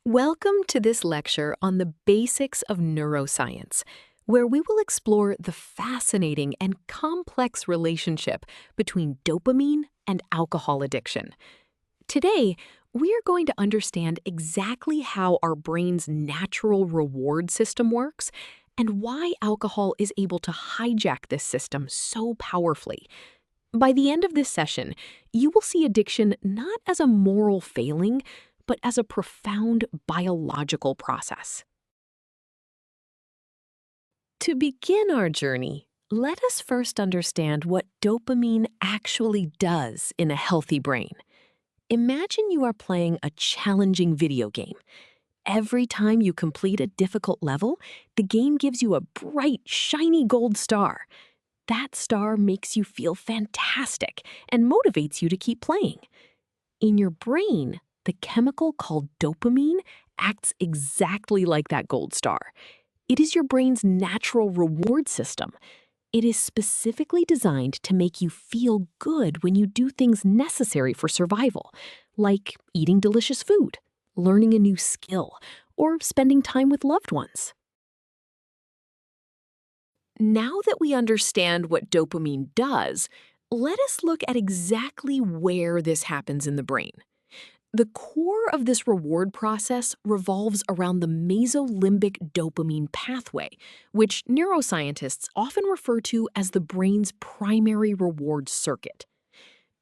Welcome to this lecture on the basics of neuroscience, where we will explore the fascinating and complex relationship between dopamine and alcohol addiction. Today, we are going to understand exactly how our brain's natural reward system works and why alcohol is able to hijack this system so powerfully. By the end of this session, you will see addiction not as a moral failing, but as a profound biological process. To begin our journey, let us first understand what dopamine actually does in a healthy brain. Imagine you are playing a challenging video game. Every time you complete a difficult level, the game gives you a bright, shiny gold star. That star makes you feel fantastic and motivates you to keep playing. In your brain, the chemical called dopamine acts exactly like that gold star. It is your brain's natural reward system. It is specifically designed to make you feel good when you do things necessary for survival, like eating delicious food, learning a new skill, or spending time with loved ones. Now that we understand what dopamine does, let us look at exactly where this happens in the brain. The core of this reward process revolves around the mesolimbic dopamine pathway, which neuroscientists often refer to as the brain's primary reward circuit.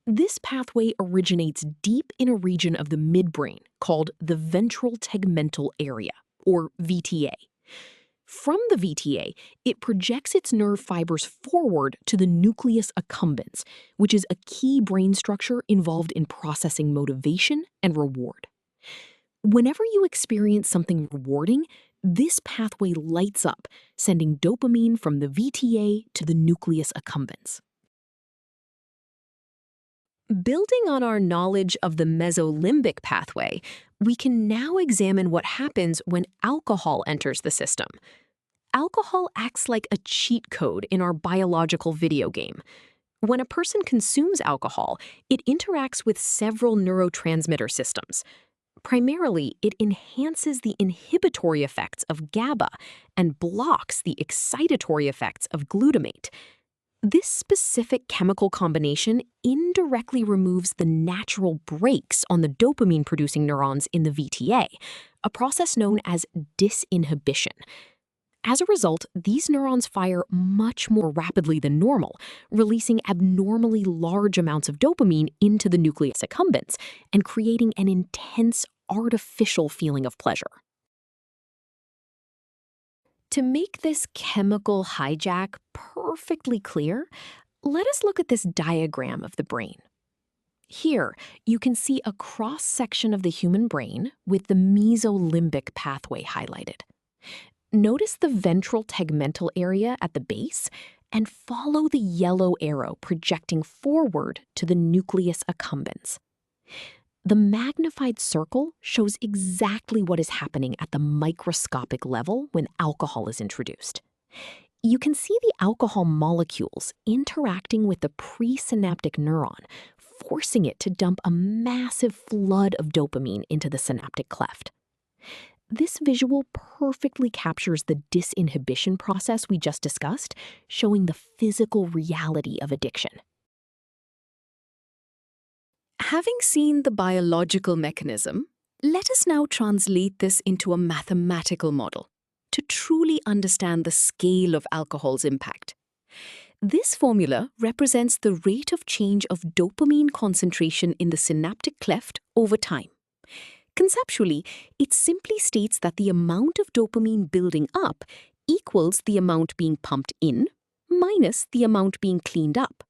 This pathway originates deep in a region of the midbrain called the ventral tegmental area, or VTA. From the VTA, it projects its nerve fibers forward to the nucleus accumbens, which is a key brain structure involved in processing motivation and reward. Whenever you experience something rewarding, this pathway lights up, sending dopamine from the VTA to the nucleus accumbens. Building on our knowledge of the mesolimbic pathway, we can now examine what happens when alcohol enters the system. Alcohol acts like a cheat code in our biological video game. When a person consumes alcohol, it interacts with several neurotransmitter systems. Primarily, it enhances the inhibitory effects of GABA and blocks the excitatory effects of glutamate. This specific chemical combination indirectly removes the natural brakes on the dopamine-producing neurons in the VTA, a process known as disinhibition. As a result, these neurons fire much more rapidly than normal, releasing abnormally large amounts of dopamine into the nucleus accumbens and creating an intense, artificial feeling of pleasure. To make this chemical hijack perfectly clear, let us look at this diagram of the brain. Here, you can see a cross-section of the human brain with the mesolimbic pathway highlighted. Notice the ventral tegmental area at the base and follow the yellow arrow projecting forward to the nucleus accumbens. The magnified circle shows exactly what is happening at the microscopic level when alcohol is introduced. You can see the alcohol molecules interacting with the presynaptic neuron, forcing it to dump a massive flood of dopamine into the synaptic cleft. This visual perfectly captures the disinhibition process we just discussed, showing the physical reality of addiction. Having seen the biological mechanism, let us now translate this into a mathematical model to truly understand the scale of alcohol's impact. This formula represents the rate of change of dopamine concentration in the synaptic cleft over time. Conceptually, it simply states that the amount of dopamine building up equals the amount being pumped in minus the amount being cleaned up.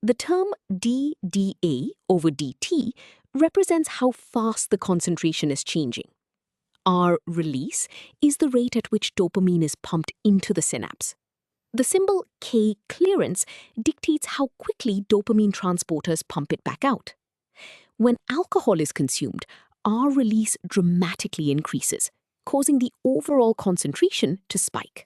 The term dDA over dt represents how fast the concentration is changing. R release is the rate at which dopamine is pumped into the synapse. The symbol K clearance dictates how quickly dopamine transporters pump it back out. When alcohol is consumed, R release dramatically increases, causing the overall concentration to spike.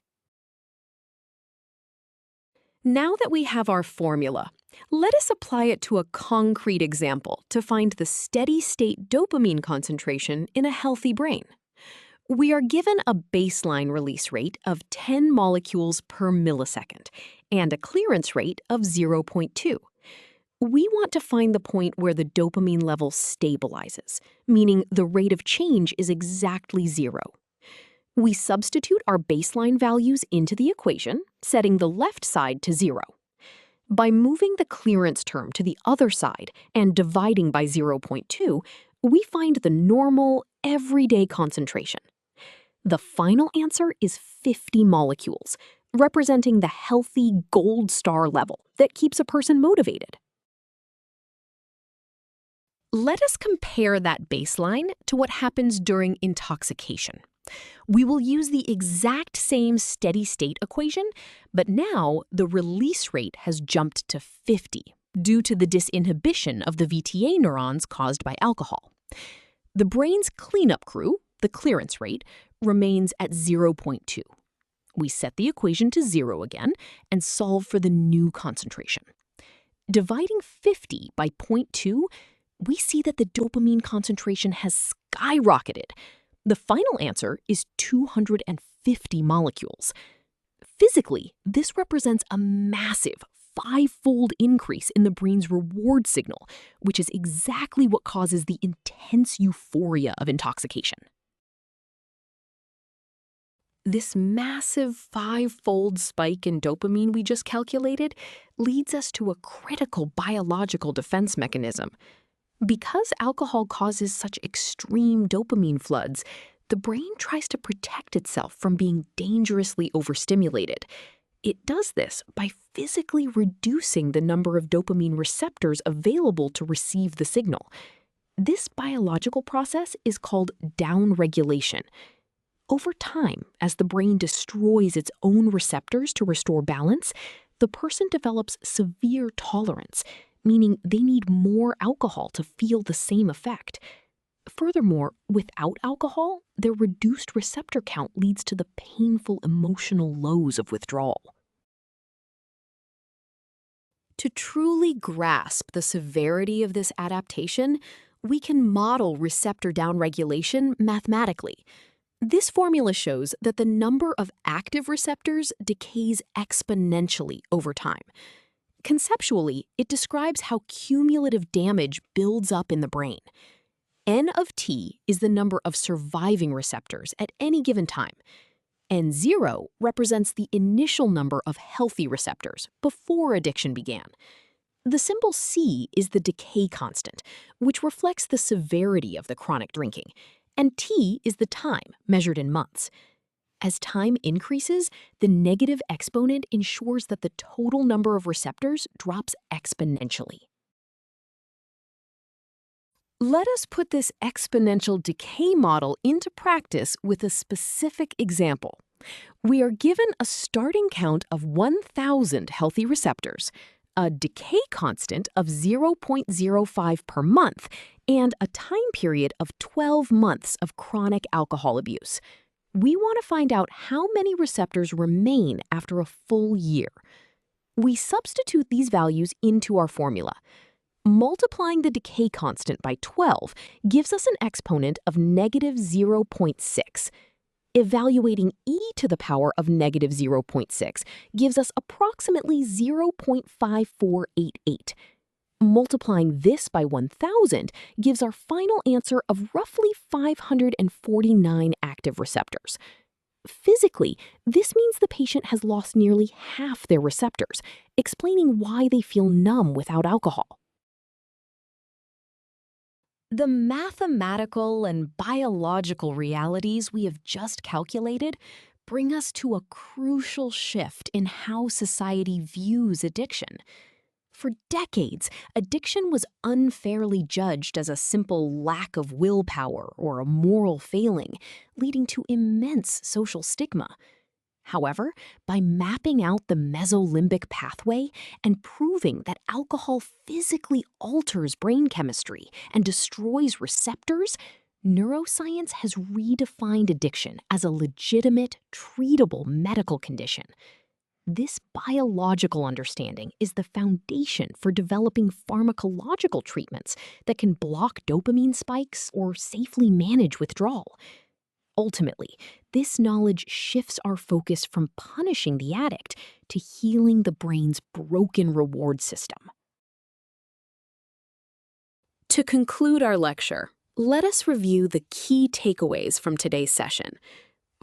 Now that we have our formula, Let us apply it to a concrete example to find the steady-state dopamine concentration in a healthy brain. We are given a baseline release rate of 10 molecules per millisecond and a clearance rate of zero point 0.2. We want to find the point where the dopamine level stabilizes, meaning the rate of change is exactly zero. We substitute our baseline values into the equation, setting the left side to 0. By moving the clearance term to the other side and dividing by zero point 0.2, we find the normal, everyday concentration. The final answer is 50 molecules, representing the healthy gold star level that keeps a person motivated. Let us compare that baseline to what happens during intoxication. We will use the exact same steady-state equation, but now the release rate has jumped to 50 due to the disinhibition of the VTA neurons caused by alcohol. The brain's cleanup crew, the clearance rate, remains at 0 0.2. We set the equation to 0 again and solve for the new concentration. Dividing 50 by 0.2, we see that the dopamine concentration has skyrocketed. The final answer is 250 molecules. Physically, this represents a massive 5-fold increase in the brain's reward signal, which is exactly what causes the intense euphoria of intoxication. This massive 5-fold spike in dopamine we just calculated leads us to a critical biological defense mechanism. Because alcohol causes such extreme dopamine floods, the brain tries to protect itself from being dangerously overstimulated. It does this by physically reducing the number of dopamine receptors available to receive the signal. This biological process is called downregulation. Over time, as the brain destroys its own receptors to restore balance, the person develops severe tolerance, meaning they need more alcohol to feel the same effect. Furthermore, without alcohol, their reduced receptor count leads to the painful emotional lows of withdrawal. To truly grasp the severity of this adaptation, we can model receptor downregulation mathematically. This formula shows that the number of active receptors decays exponentially over time. Conceptually, it describes how cumulative damage builds up in the brain. N of T is the number of surviving receptors at any given time. N0 represents the initial number of healthy receptors before addiction began. The symbol C is the decay constant, which reflects the severity of the chronic drinking, and T is the time, measured in months. As time increases, the negative exponent ensures that the total number of receptors drops exponentially. Let us put this exponential decay model into practice with a specific example. We are given a starting count of 1,000 healthy receptors, a decay constant of 0.05 per month, and a time period of 12 months of chronic alcohol abuse. We want to find out how many receptors remain after a full year. We substitute these values into our formula. Multiplying the decay constant by 12 gives us an exponent of negative 0.6. Evaluating e to the power of negative 0.6 gives us approximately 0.5488. Multiplying this by 1,000 gives our final answer of roughly 549 active receptors. Physically, this means the patient has lost nearly half their receptors, explaining why they feel numb without alcohol. The mathematical and biological realities we have just calculated bring us to a crucial shift in how society views addiction. For decades, addiction was unfairly judged as a simple lack of willpower or a moral failing, leading to immense social stigma. However, by mapping out the mesolimbic pathway and proving that alcohol physically alters brain chemistry and destroys receptors, neuroscience has redefined addiction as a legitimate, treatable medical condition. This biological understanding is the foundation for developing pharmacological treatments that can block dopamine spikes or safely manage withdrawal. Ultimately, this knowledge shifts our focus from punishing the addict to healing the brain's broken reward system. To conclude our lecture, let us review the key takeaways from today's session.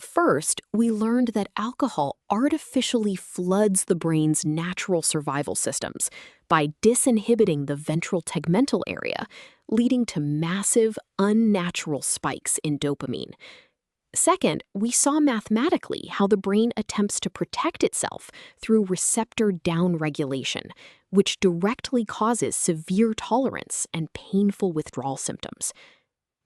First, we learned that alcohol artificially floods the brain's natural survival systems by disinhibiting the ventral tegmental area, leading to massive, unnatural spikes in dopamine. Second, we saw mathematically how the brain attempts to protect itself through receptor downregulation, which directly causes severe tolerance and painful withdrawal symptoms.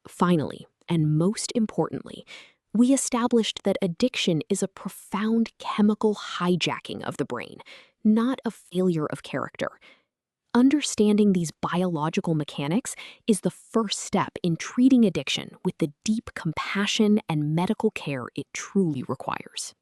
Finally, and most importantly, we established that addiction is a profound chemical hijacking of the brain, not a failure of character. Understanding these biological mechanics is the first step in treating addiction with the deep compassion and medical care it truly requires.